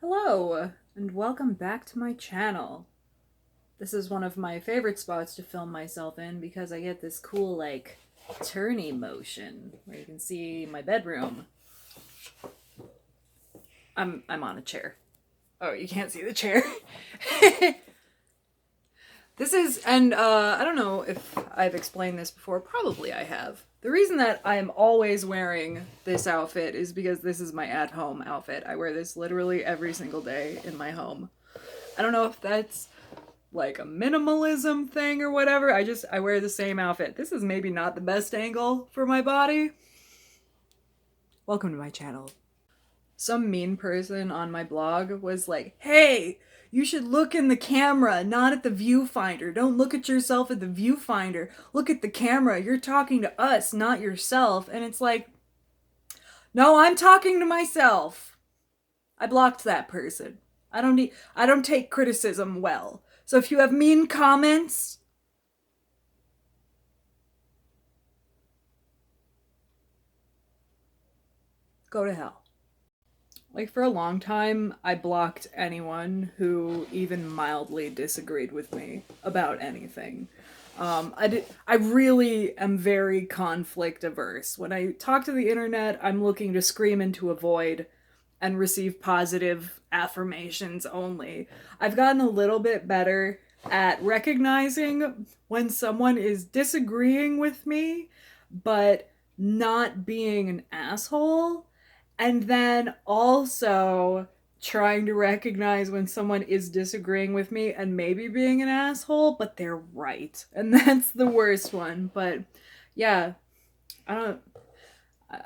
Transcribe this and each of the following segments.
Hello, and welcome back to my channel. This is one of my favorite spots to film myself in because I get this cool, turny motion where you can see my bedroom. I'm on a chair. Oh, you can't see the chair. I don't know if I've explained this before, probably I have. The reason that I'm always wearing this outfit is because this is my at-home outfit. I wear this literally every single day in my home. I don't know if that's like a minimalism thing or whatever. I wear the same outfit. This is maybe not the best angle for my body. Welcome to my channel. Some mean person on my blog was like, "Hey, you should look in the camera, not at the viewfinder. Don't look at yourself at the viewfinder. Look at the camera. You're talking to us, not yourself." And it's like, "No, I'm talking to myself." I blocked that person. I don't take criticism well. So if you have mean comments, go to hell. Like, for a long time, I blocked anyone who even mildly disagreed with me about anything. I really am very conflict averse. When I talk to the internet, I'm looking to scream into a void and receive positive affirmations only. I've gotten a little bit better at recognizing when someone is disagreeing with me, but not being an asshole, and then also trying to recognize when someone is disagreeing with me and maybe being an asshole, but they're right. And that's the worst one. But yeah, I don't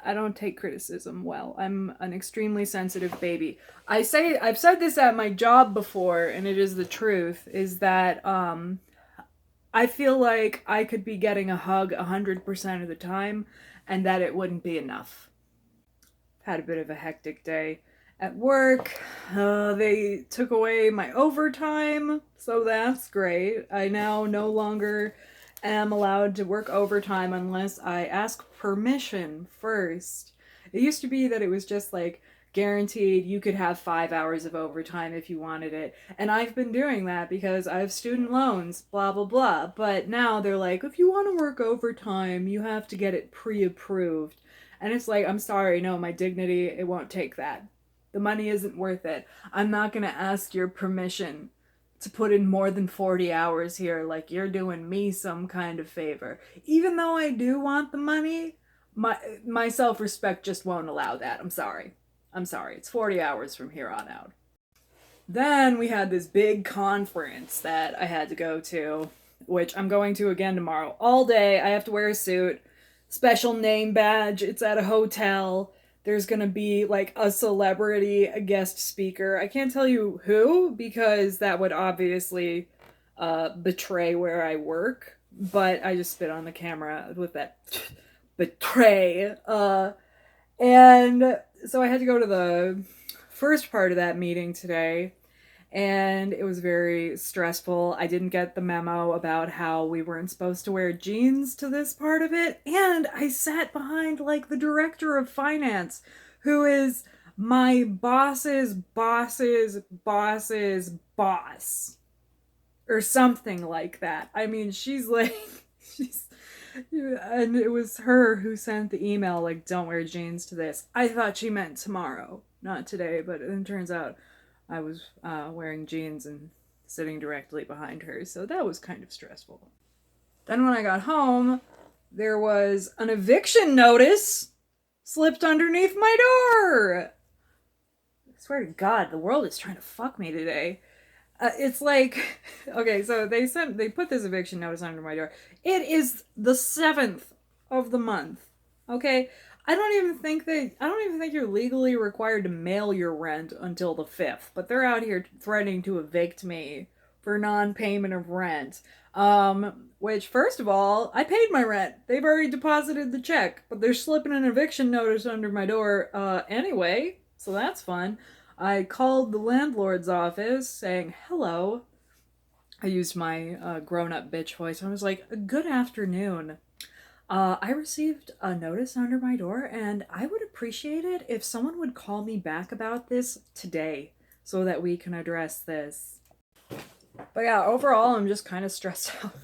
I don't take criticism well. I'm an extremely sensitive baby. I've said this at my job before, and it is the truth, is that I feel like I could be getting a hug 100% of the time and that it wouldn't be enough. Had a bit of a hectic day at work. They took away my overtime, so that's great. I now no longer am allowed to work overtime unless I ask permission first. It used to be that it was just like guaranteed you could have 5 hours of overtime if you wanted it. And I've been doing that because I have student loans, blah, blah, blah. But now they're like, if you want to work overtime, you have to get it pre approved. And it's like, I'm sorry, no, my dignity, it won't take that. The money isn't worth it. I'm not going to ask your permission to put in more than 40 hours here like you're doing me some kind of favor. Even though I do want the money, my self-respect just won't allow that. I'm sorry. I'm sorry. It's 40 hours from here on out. Then we had this big conference that I had to go to, which I'm going to again tomorrow. All day, I have to wear a suit, special name badge. It's at a hotel. There's gonna be like a celebrity, a guest speaker. I can't tell you who because that would obviously betray where I work. But I just spit on the camera with that betray. And so I had to go to the first part of that meeting today, and it was very stressful. I didn't get the memo about how we weren't supposed to wear jeans to this part of it, and I sat behind like the director of finance, who is my boss's boss's boss or something like that. I mean, she's like she's and it was her who sent the email like, don't wear jeans to this. I thought she meant tomorrow, not today, but it turns out I was wearing jeans and sitting directly behind her, so that was kind of stressful. Then when I got home, there was an eviction notice slipped underneath my door. I swear to God, the world is trying to fuck me today. It's like, okay, so they put this eviction notice under my door. It is the 7th of the month. Okay, I don't even think you're legally required to mail your rent until the 5th, but they're out here threatening to evict me for non-payment of rent. Which, first of all, I paid my rent. They've already deposited the check, but they're slipping an eviction notice under my door anyway, so that's fun. I called the landlord's office saying, hello. I used my grown-up bitch voice. I was like, good afternoon. I received a notice under my door, and I would appreciate it if someone would call me back about this today. so that we can address this. But yeah, overall, I'm just kind of stressed out.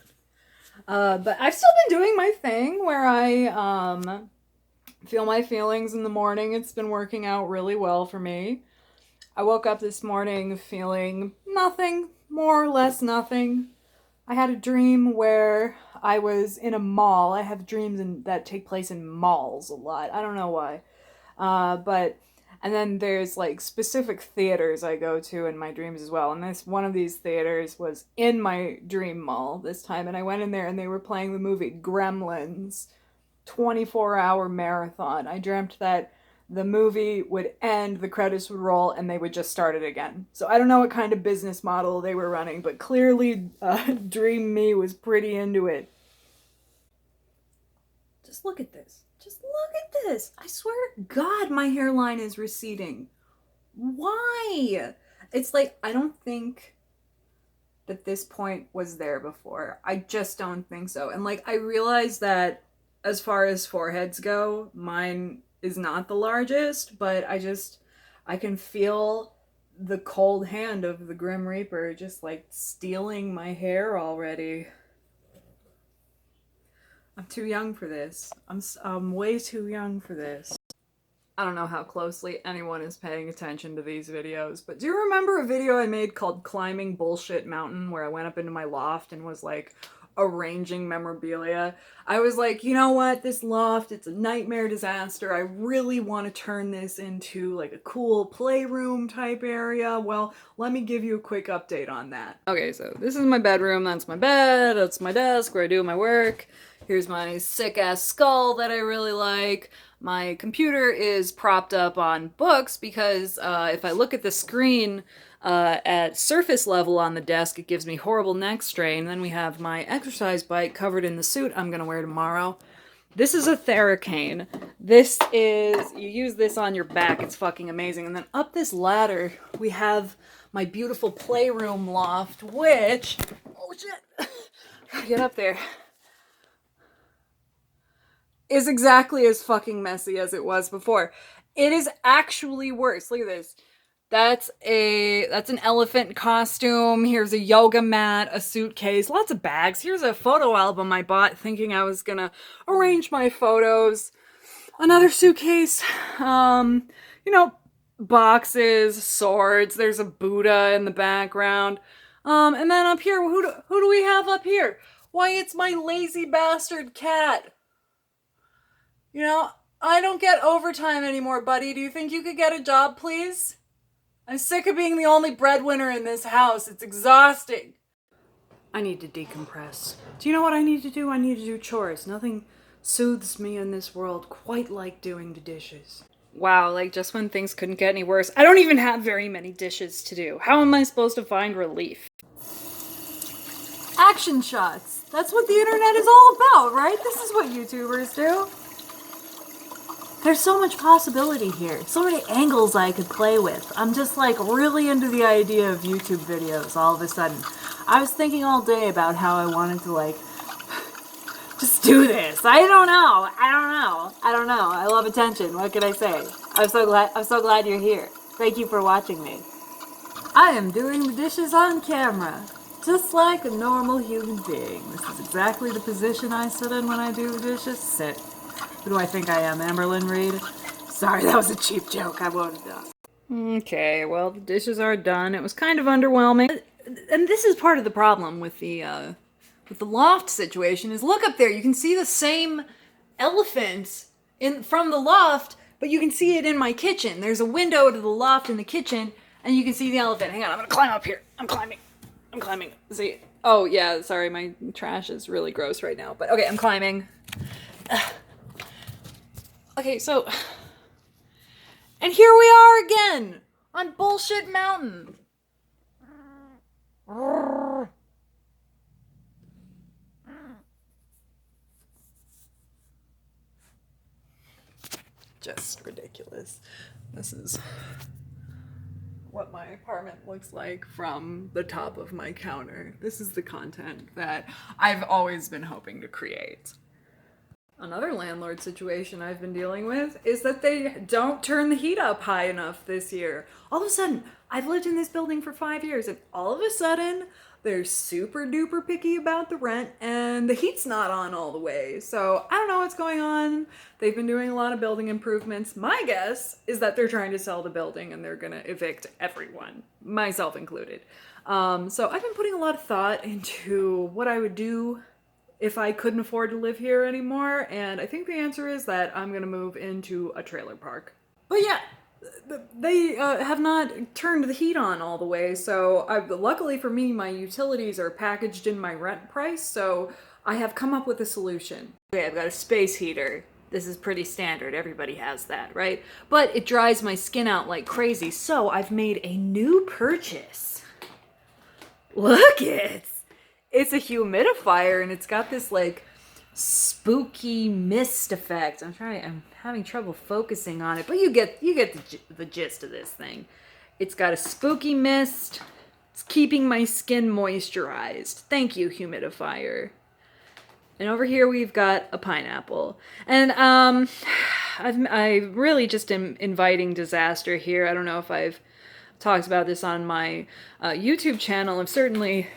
But I've still been doing my thing where I feel my feelings in the morning. It's been working out really well for me. I woke up this morning feeling nothing, more or less nothing. I had a dream where I was in a mall. I have dreams that take place in malls a lot. I don't know why. And then there's like specific theaters I go to in my dreams as well. And one of these theaters was in my dream mall this time. And I went in there and they were playing the movie Gremlins, 24-hour marathon. I dreamt that the movie would end, the credits would roll, and they would just start it again. So I don't know what kind of business model they were running, but clearly Dream Me was pretty into it. Just look at this. Just look at this. I swear to God, my hairline is receding. Why? It's like, I don't think that this point was there before. I just don't think so. And like, I realize that as far as foreheads go, mine is not the largest, but I can feel the cold hand of the Grim Reaper just like stealing my hair already. I'm too young for this. I'm way too young for this. I don't know how closely anyone is paying attention to these videos, but do you remember a video I made called Climbing Bullshit Mountain, where I went up into my loft and was like arranging memorabilia? I was like, you know what, this loft, it's a nightmare disaster. I really want to turn this into like a cool playroom type area. Well, let me give you a quick update on that. Okay, so this is my bedroom, that's my bed, that's my desk where I do my work. Here's my sick-ass skull that I really like. My computer is propped up on books because if I look at the screen at surface level on the desk, it gives me horrible neck strain. Then we have my exercise bike covered in the suit I'm gonna wear tomorrow. This is a Theracane. This is, you use this on your back, it's fucking amazing. And then up this ladder, we have my beautiful playroom loft, which, oh shit, gotta get up there, is exactly as fucking messy as it was before. It is actually worse. Look at this. That's an elephant costume. Here's a yoga mat, a suitcase, lots of bags. Here's a photo album I bought thinking I was gonna arrange my photos. Another suitcase. You know, boxes, swords. There's a Buddha in the background. And then up here, who do we have up here? Why, it's my lazy bastard cat. You know, I don't get overtime anymore, buddy. Do you think you could get a job, please? I'm sick of being the only breadwinner in this house. It's exhausting. I need to decompress. Do you know what I need to do? I need to do chores. Nothing soothes me in this world quite like doing the dishes. Wow, like just when things couldn't get any worse. I don't even have very many dishes to do. How am I supposed to find relief? Action shots. That's what the internet is all about, right? This is what YouTubers do. There's so much possibility here. So many angles I could play with. I'm just like really into the idea of YouTube videos all of a sudden. I was thinking all day about how I wanted to like just do this. I don't know. I love attention. What can I say? I'm so glad you're here. Thank you for watching me. I am doing the dishes on camera, just like a normal human being. This is exactly the position I sit in when I do the dishes. Sit. Who do I think I am, Amberlynn Reed? Sorry, that was a cheap joke. I won't have done. Okay, well, the dishes are done. It was kind of underwhelming. And this is part of the problem with the loft situation, is look up there. You can see the same elephant from the loft, but you can see it in my kitchen. There's a window to the loft in the kitchen, and you can see the elephant. Hang on, I'm gonna climb up here. I'm climbing. See? Oh, yeah, sorry, my trash is really gross right now. But okay, I'm climbing. Okay, so, and here we are again, on Bullshit Mountain. Just ridiculous. This is what my apartment looks like from the top of my counter. This is the content that I've always been hoping to create. Another landlord situation I've been dealing with is that they don't turn the heat up high enough this year. All of a sudden, I've lived in this building for 5 years, and all of a sudden, they're super duper picky about the rent, and the heat's not on all the way. So I don't know what's going on. They've been doing a lot of building improvements. My guess is that they're trying to sell the building and they're gonna evict everyone, myself included. So I've been putting a lot of thought into what I would do if I couldn't afford to live here anymore, and I think the answer is that I'm gonna move into a trailer park. But yeah, they have not turned the heat on all the way, so luckily for me, my utilities are packaged in my rent price, so I have come up with a solution. Okay, I've got a space heater. This is pretty standard, everybody has that, right? But it dries my skin out like crazy, so I've made a new purchase. Look it! It's a humidifier and it's got this like spooky mist effect. I'm having trouble focusing on it, but you get the gist of this thing. It's got a spooky mist. It's keeping my skin moisturized. Thank you, humidifier. And over here we've got a pineapple. And I really just am inviting disaster here. I don't know if I've talked about this on my YouTube channel. I'm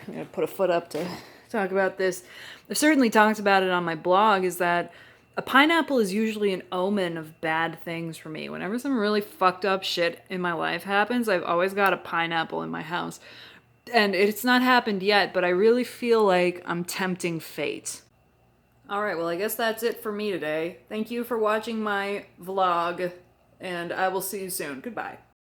gonna put a foot up to talk about this. I've certainly talked about it on my blog, is that a pineapple is usually an omen of bad things for me. Whenever some really fucked up shit in my life happens, I've always got a pineapple in my house. And it's not happened yet, but I really feel like I'm tempting fate. Alright, well I guess that's it for me today. Thank you for watching my vlog, and I will see you soon. Goodbye.